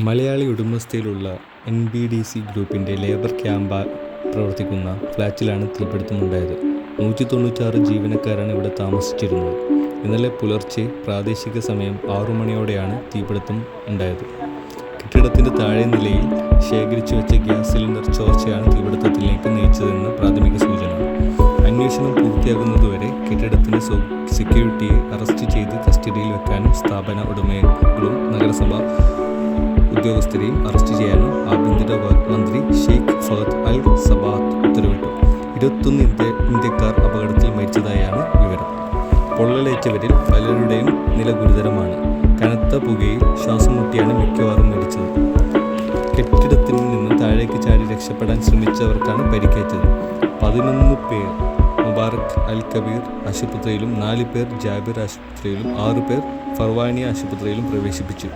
മലയാളി ഉടമസ്ഥതയിലുള്ള NBDC ഗ്രൂപ്പിൻ്റെ labour ക്യാമ്പായി പ്രവർത്തിക്കുന്ന ഫ്ലാറ്റിലാണ് തീപിടുത്തമുണ്ടായത്. 196 ജീവനക്കാരാണ് ഇവിടെ താമസിച്ചിരുന്നത്. ഇന്നലെ പുലർച്ചെ പ്രാദേശിക സമയം 6 മണിയോടെയാണ് തീപിടുത്തം ഉണ്ടായത്. കെട്ടിടത്തിൻ്റെ താഴെ നിലയിൽ ശേഖരിച്ചു വെച്ച ഗ്യാസ് സിലിണ്ടർ ചോർച്ചയാണ് തീപിടുത്തത്തിലേക്ക് നയിച്ചതെന്ന് പ്രാഥമിക സൂചന. അന്വേഷണം പൂർത്തിയാകുന്നതുവരെ കെട്ടിടത്തിൻ്റെ സെക്യൂരിറ്റിയെ അറസ്റ്റ് ചെയ്ത് കസ്റ്റഡിയിൽ വെക്കാനും സ്ഥാപന ഉടമകളും നഗരസഭ ഉദ്യോഗസ്ഥരെയും അറസ്റ്റ് ചെയ്യാനും ആഭ്യന്തര മന്ത്രി ഷെയ്ഖ് ഫഹദ് അൽ സബാത്ത് ഉത്തരവിട്ടു. 21 ഇന്ത്യക്കാർ അപകടത്തിൽ മരിച്ചതായാണ് വിവരം. പൊള്ളലേറ്റവരിൽ പലരുടെയും നില ഗുരുതരമാണ്. കനത്ത പുകയിൽ ശ്വാസം മുട്ടിയാണ് മിക്കവാറും മരിച്ചത്. കെട്ടിടത്തിൽ നിന്ന് താഴേക്ക് ചാടി രക്ഷപ്പെടാൻ ശ്രമിച്ചവർക്കാണ് പരിക്കേറ്റത്. 11 പേർ മുബാറക് അൽ കബീർ ആശുപത്രിയിലും 4 പേർ ജാബിർ ആശുപത്രിയിലും 6 പേർ ഫർവാനി ആശുപത്രിയിലും പ്രവേശിപ്പിച്ചു.